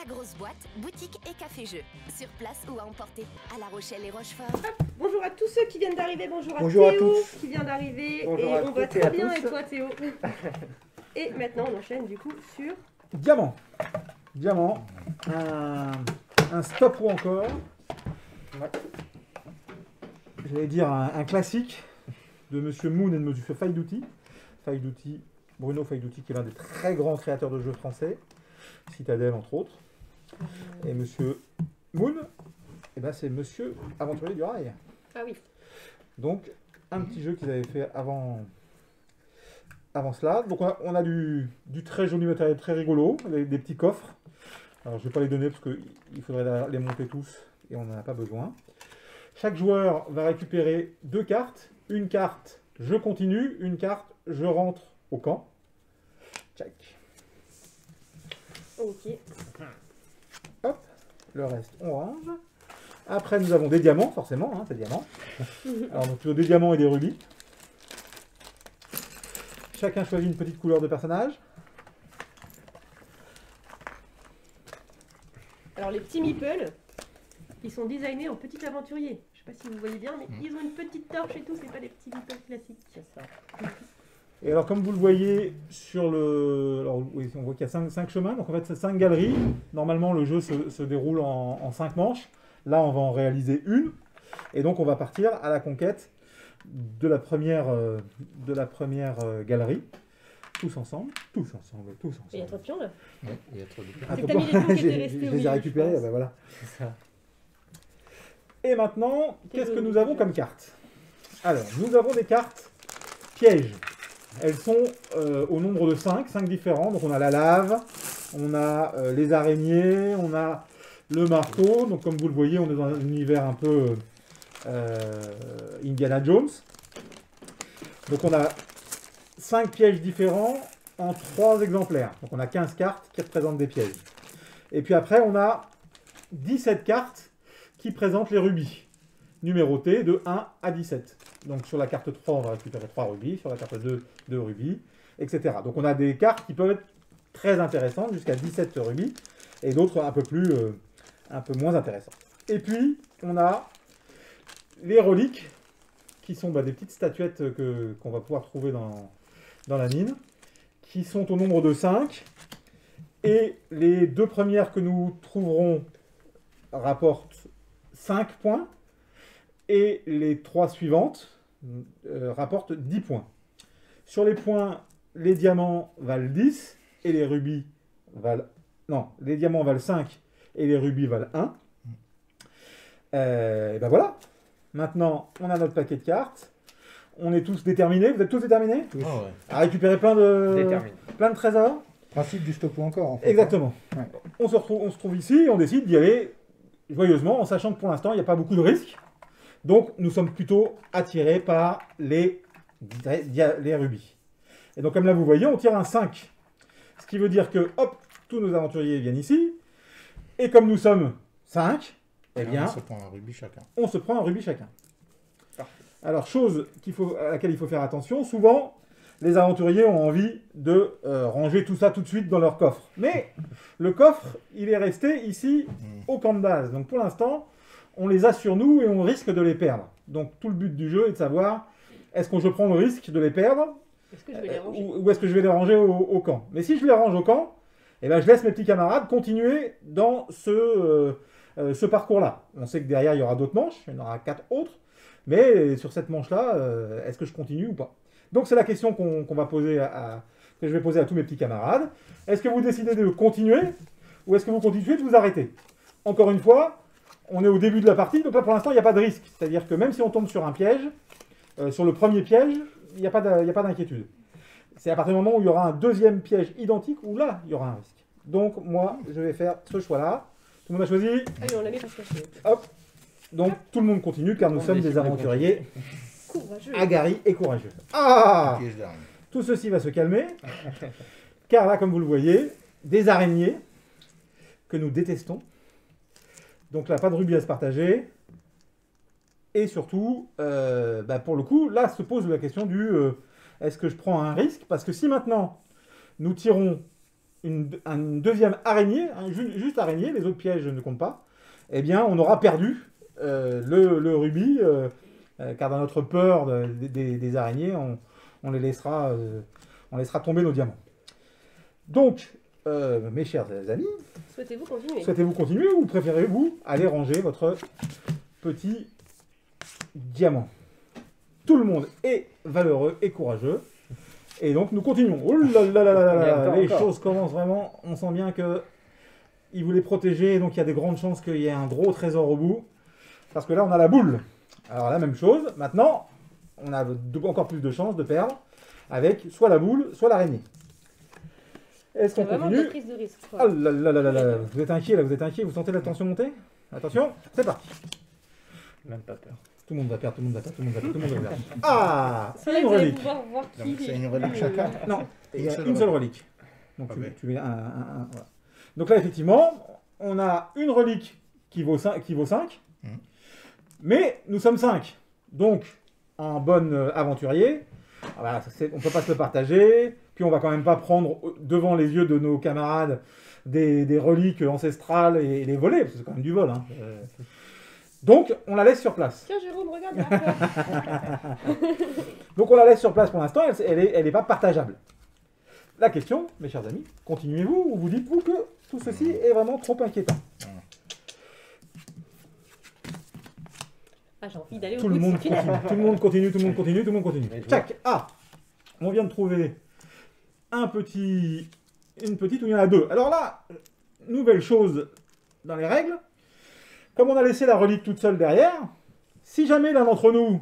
La grosse boîte, boutique et café-jeu. Sur place ou à emporter. À La Rochelle et Rochefort. Bonjour à tous ceux qui viennent d'arriver. Bonjour Bonjour à Théo tous. qui vient d'arriver. Bonjour Et à on va toutes et très à bien. tous. Et toi Théo? Et maintenant on enchaîne du coup sur... Diamant. Diamant. Un stop ou encore. Ouais. J'allais dire un classique de Monsieur Moon et de Monsieur Faiduti. Bruno Faiduti, qui est l'un des très grands créateurs de jeux français. Citadel, entre autres. Et Monsieur Moon, eh ben, c'est Monsieur Aventurier du Rail. Ah oui. Donc, un petit jeu qu'ils avaient fait avant cela. Donc, on a du très joli matériel, très rigolo, des petits coffres. Alors, je ne vais pas les donner parce qu'il faudrait les monter tous et on n'en a pas besoin. Chaque joueur va récupérer 2 cartes. Une carte, je continue. Une carte, je rentre au camp. Check. Ok. Hop, le reste, on range. Après, nous avons des diamants, forcément, hein, c'est diamants. Alors, donc, des diamants et des rubis. Chacun choisit une petite couleur de personnage. Alors les petits meeples, ils sont designés en petits aventuriers. Je sais pas si vous voyez bien, mais ils ont une petite torche et tout. C'est pas des petits meeples classiques. Ça. Et alors, comme vous le voyez sur le... Alors, oui, on voit qu'il y a 5 chemins, donc en fait, c'est 5 galeries. Normalement, le jeu se déroule en 5 manches. Là, on va en réaliser une. Et donc, on va partir à la conquête de la première galerie. Tous ensemble. Et il y a trop de pions là. Ouais, il y a trop de Ah, C'est que t'as mis les pions qui étaient restés je au les ai milieu, récupérés, je pense. ben voilà. C'est ça. Et maintenant, qu'est-ce que joli nous avons jeu. comme cartes? Alors, nous avons des cartes pièges. Elles sont au nombre de 5 différents. Donc on a la lave, on a les araignées, on a le marteau. Donc comme vous le voyez, on est dans un univers un peu Indiana Jones. Donc on a 5 pièges différents en 3 exemplaires. Donc on a 15 cartes qui représentent des pièges. Et puis après, on a 17 cartes qui présentent les rubis, numérotés de 1 à 17. Donc sur la carte 3, on va récupérer 3 rubis, sur la carte 2, 2 rubis, etc. Donc on a des cartes qui peuvent être très intéressantes, jusqu'à 17 rubis, et d'autres un peu moins intéressantes. Et puis, on a les reliques, qui sont des petites statuettes qu'on va pouvoir trouver dans la mine, qui sont au nombre de 5, et les 2 premières que nous trouverons rapportent 5 points, et les 3 suivantes rapportent 10 points. Sur les points, les diamants valent 10, et les rubis valent... Non, les diamants valent 5, et les rubis valent 1. Et ben voilà. Maintenant, on a notre paquet de cartes. On est tous déterminés. Vous êtes tous déterminés Ah ouais. à récupérer plein de trésors? Principe du stop ou encore, en fait. Exactement. Ouais. On se trouve ici et on décide d'y aller joyeusement, en sachant que pour l'instant, il n'y a pas beaucoup de risques. Donc, nous sommes plutôt attirés par les rubis. Et donc, comme là, vous voyez, on tire un 5. Ce qui veut dire que, hop, tous nos aventuriers viennent ici. Et comme nous sommes 5, eh bien, On se prend un rubis chacun. on se prend un rubis chacun. Alors, chose à laquelle il faut faire attention, souvent, les aventuriers ont envie de ranger tout ça tout de suite dans leur coffre. Mais le coffre, il est resté ici au camp de base. Donc pour l'instant, on les a sur nous et on risque de les perdre. Donc tout le but du jeu est de savoir, est-ce que je prends le risque de les perdre Est-ce que je vais les ranger? ou est-ce que je vais les ranger au camp? Mais si je les range au camp, eh ben, je laisse mes petits camarades continuer dans ce parcours-là. On sait que derrière, il y aura d'autres manches, il y en aura 4 autres. Mais sur cette manche-là, est-ce que je continue ou pas? Donc c'est la question que je vais poser à tous mes petits camarades. Est-ce que vous décidez de continuer ou est-ce que vous continuez de vous arrêter? Encore une fois, on est au début de la partie, donc là pour l'instant il n'y a pas de risque. C'est-à-dire que même si on tombe sur un piège, sur le premier piège, il n'y a pas d'inquiétude. C'est à partir du moment où il y aura un deuxième piège identique où là il y aura un risque. Donc moi je vais faire ce choix-là. Tout le monde a choisi? Allez, on la met parce que Hop. Donc tout le monde continue car nous sommes des aventuriers courageux. aguerris et courageux. Ah! Piège d'armes. Tout ceci va se calmer, car là, comme vous le voyez, des araignées que nous détestons. Donc là, pas de rubis à se partager. Et surtout, pour le coup, là se pose la question du est-ce que je prends un risque? Parce que si maintenant, nous tirons une deuxième araignée, juste araignée, les autres pièges ne comptent pas, eh bien, on aura perdu le rubis, car dans notre peur des araignées, on laissera tomber nos diamants. Donc, mes chers amis, souhaitez-vous continuer ou préférez-vous aller ranger votre petit diamant? Tout le monde est valeureux et courageux. Et donc nous continuons. Oh là là là là là, les choses commencent vraiment. On sent bien que il voulait protéger, donc il y a des grandes chances qu'il y ait un gros trésor au bout. Parce que là, on a la boule. Alors la même chose. Maintenant, on a encore plus de chances de perdre avec soit la boule, soit l'araignée. Est-ce qu'on vraiment continue? de prise de risque. Oh là là là là là. Vous êtes inquiet là, vous êtes inquiet, vous sentez la tension monter? Attention, c'est parti. Même pas peur. Tout le monde va perdre, tout le monde va perdre, tout le monde va perdre, tout le monde va perdre. Ah, C'est là que une vous allez relique. pouvoir voir qui Donc c'est est une relique plus, chacun. Non, il y a Une seule une seule relique. Donc Ah tu, ben. tu mets un, voilà. Donc là, effectivement, on a une relique qui vaut 5. Mais nous sommes 5. Donc, en bon aventurier, voilà, on ne peut pas se le partager. Puis on va quand même pas prendre devant les yeux de nos camarades des reliques ancestrales et les voler, parce que c'est quand même du vol. Hein. Donc, on la laisse sur place. Tiens, Jérôme, regarde là. Donc, on la laisse sur place pour l'instant, elle n'est pas partageable. La question, mes chers amis, continuez-vous ou vous dites-vous que tout ceci est vraiment trop inquiétant? Ah, j'ai envie d'aller au Tout bout le de monde ce continue, tunnel. tout le monde continue, tout le monde continue, tout le monde continue. Mais je Tchac. Ah, on vient de trouver une petite, où il y en a deux. Alors là, nouvelle chose dans les règles. Comme on a laissé la relique toute seule derrière, si jamais l'un d'entre nous,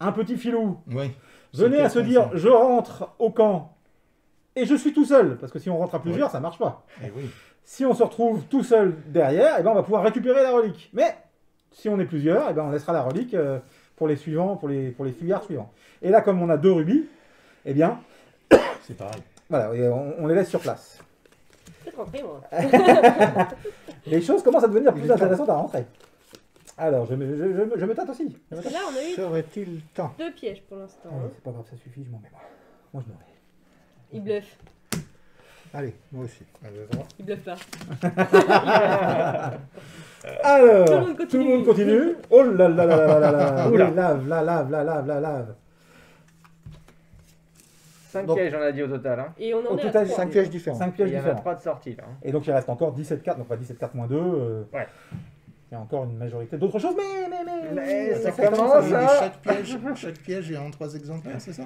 un petit filou, Oui. venait à se dire « je rentre au camp et je suis tout seul », parce que si on rentre à plusieurs, ça marche pas. Eh oui. Si on se retrouve tout seul derrière, eh ben on va pouvoir récupérer la relique. Mais si on est plusieurs, eh ben on laissera la relique pour les suivants, pour les fuyards suivants. Et là, comme on a 2 rubis, eh bien, C'est pareil. voilà, et on les laisse sur place. Peut-être rentrer, moi. Les choses commencent à devenir plus intéressantes à rentrer. Alors, je me tâte aussi. Je me Parce que tâte. là, on a eu Serait-il temps? 2 pièges pour l'instant. Allez, Hein. c'est pas grave, ça suffit, je m'en mets moi. Moi, je m'en vais. Il bluffe. Allez, moi aussi. Allez, droit. Il bluffe pas. Alors, Tout le monde continue. tout le monde continue. Oh là là là là là là Oula. la lave. 5 Donc- pièges, on a dit au total. Hein. Et on en Au est total, à 3. 5 pièges différents. 5 Et pièges il y en a différents. 3 de sortie là. Hein. Et donc il reste encore 17 cartes, donc pas 17 cartes moins 2. Ouais. Il y a encore une majorité d'autres choses, mais ça commence commence, Oui, hein. mais chaque piège est en 3 exemplaires, c'est ça?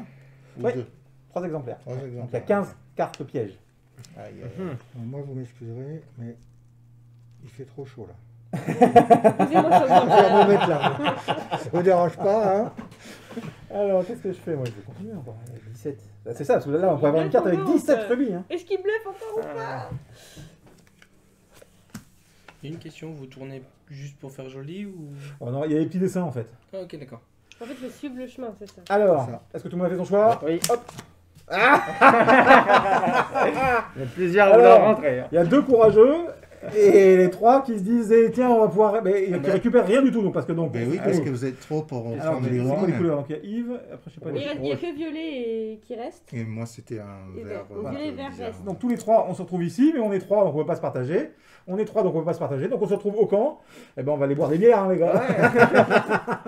Ou Oui. 2? 3 exemplaires. 3 exemplaires. Donc il y a 15 cartes pièges. Aïe, aïe, aïe. Mhm. Alors, moi, vous m'excuserez, mais il fait trop chaud là. Excusez-moi, ça Je vais me me mettre là. Ça me dérange pas, hein? Alors qu'est-ce que je fais? Moi je vais continuer encore. Il y a 17. C'est ça, parce que là on pourrait avoir une carte avec 17 rubis. Hein. Est-ce qu'il bluffe encore ou pas? Il y a une question, vous tournez juste pour faire joli ou... Oh non, il y a des petits dessins en fait. Ah ok d'accord. En fait, il faut suivre le chemin, c'est ça. Alors, C'est ça. est-ce que tout le monde a fait son choix? Oui. Hop. Il y a plusieurs à Alors, vouloir rentrer. Hein. Il y a 2 courageux et les 3 qui se disent eh, tiens on va pouvoir. Mais qui récupèrent rien du tout donc parce que donc. Ben oui, parce que vous êtes trop pour Alors, former c'est les quoi les lignes. couleurs? Donc il y a Yves, après je sais pas Il les reste- il y a que violet et qui reste. Et moi, c'était un Et vert. vert. Donc, violet, vert, bizarre. reste. Donc tous les 3 on se retrouve ici, mais on est 3 donc on ne peut pas se partager. On est 3 donc on ne peut pas se partager. Donc on se retrouve au camp. Et ben on va aller boire des bières hein, les gars.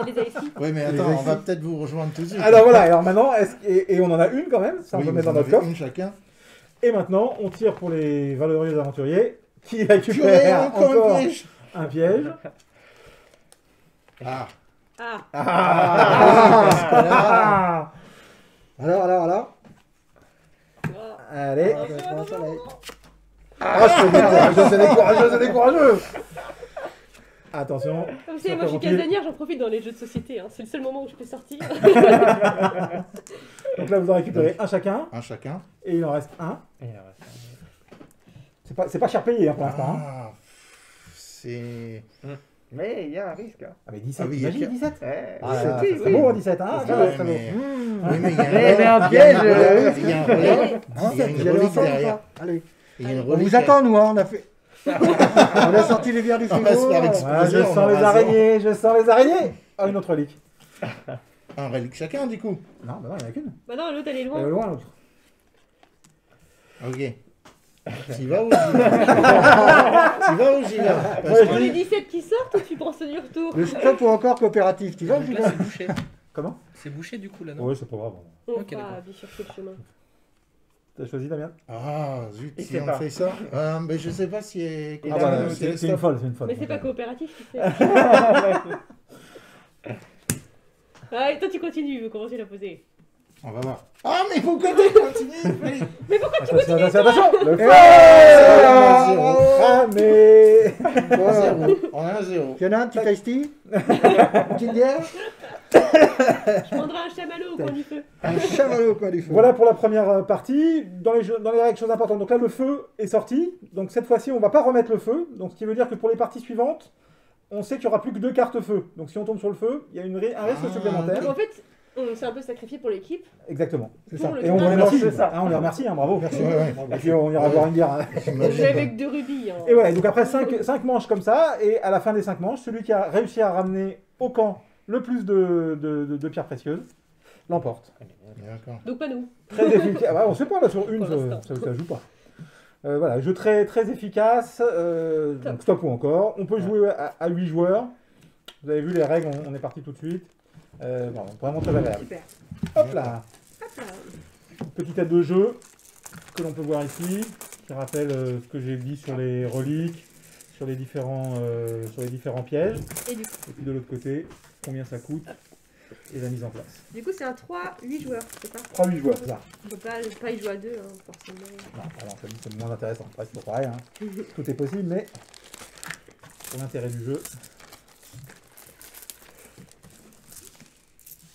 Il les a ici. Oui, mais attends, on va peut-être vous rejoindre tout de suite. Alors voilà, alors maintenant, et on en a une quand même, ça on Oui, peut vous mettre en dans notre avez coffre. une chacun. Et maintenant, on tire pour les valeureux aventuriers qui Purée, récupèrent encore encore un piège. un piège. Ah. Ah, Ah Alors. ah. Allez. Attention au soleil. Ah, c'est des courageux, c'est des courageux. Attention. Comme c'est, Sur moi je suis tranquille. casanière, j'en profite dans les jeux de société. Hein. C'est le seul moment où je peux sortir. Donc là, vous en récupérez un chacun, Un chacun. et il en reste un. Et il en reste un. C'est pas cher payé hein, pour l'instant. Hein. Ah, c'est... Mais il y a un risque. Hein. Ah mais 17, Ah oui, il y a imagine que- 17. Eh, Ah, c'est- là, oui, ça serait oui. beau, hein, 17, hein, ça, Ouais, ça serait beau. mais... Oui, mais il y a Mais un il y a piège, il y a un relique. Hein, Il y a une vous allez relique ensemble ou derrière. pas Allez. Il y a une On relique vous attend, nous, hein, on a fait. On a sorti les bières du On va se frigo. faire exploser. Ah, je on sens les aura araignées, je sens les araignées. Ah, une autre relique. un relique chacun, du coup. Non, bah non, il n'y en a qu'une. Bah non, l'autre elle est Elle est loin. loin l'autre. Ok. Tu vas ou j'y vais? Tu vas ou j'y vais? Parce Ouais, que- Pour les 17 qui sortent ou tu prends ce du retour? Le stop ou encore coopératif, tu vas ou Donc j'y là, vais? c'est bouché. Comment? C'est bouché du coup là, non? Ouais, c'est pas grave. On Ok, va d'accord. bifurquer le chemin. T'as choisi Damien? Ah, zut, Il si sait on pas. fait ça. Mais je sais pas si. Et Ah bah, Damien, c'est une folle, c'est une folle. Mais c'est pas coopératif, tu sais. Ah, et toi tu continues, vous commencez à la poser. On va voir. Ah, mais pourquoi tu continues? Attention, attention, attention! Le feu! Ah, Cramé! On a un 0. Il y en a un petit iced tea? Une petite bière? Je prendrai un chamallow au coin du feu. Un chamallow au coin du feu. Voilà pour la première partie. Dans les règles, choses importantes. Donc là, le feu est sorti. Donc cette fois-ci, on va pas remettre le feu. Donc ce qui veut dire que pour les parties suivantes, on sait qu'il n'y aura plus que 2 cartes feu. Donc si on tombe sur le feu, il y a un risque supplémentaire. Donc en fait, on s'est un peu sacrifié pour l'équipe. Exactement. C'est Pour ça. le Et on les tournoi. remercie. C'est ça. Hein, on les remercie, hein, bravo. Ouais, ouais. Et puis on ira boire une bière. Hein. On joue avec 2 rubis. Hein. Et voilà, donc après 5 manches comme ça, et à la fin des 5 manches, celui qui a réussi à ramener au camp le plus de pierres précieuses l'emporte. D'accord. Donc pas nous. Très efficace. Ah bah, on sait pas là sur une, Pour l'instant. ça joue pas. Voilà, jeu très efficace. Donc stop ou encore. On peut jouer à 8 joueurs. Vous avez vu les règles, on est parti tout de suite. Bon, vraiment très agréable. Super. Hop là, Hop là. petite aide de jeu que l'on peut voir ici, qui rappelle ce que j'ai dit sur les reliques, sur les différents pièges. Et du Et puis de l'autre côté, combien ça coûte et la mise en place. coup, c'est un 3-8 joueurs, c'est ça? 3-8 joueurs, c'est ça. On peut pas y jouer à 2, hein, forcément. Non, alors, c'est moins intéressant. Après, c'est toujours pareil, hein. Tout est possible, mais pour l'intérêt du jeu.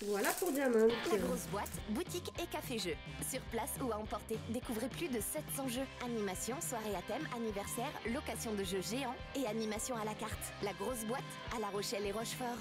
Voilà pour Diamant. La grosse boîte, boutique et café-jeu. Sur place ou à emporter, découvrez plus de 700 jeux. Animation, soirée à thème, anniversaire, location de jeux géants et animation à la carte. La grosse boîte à La Rochelle et Rochefort.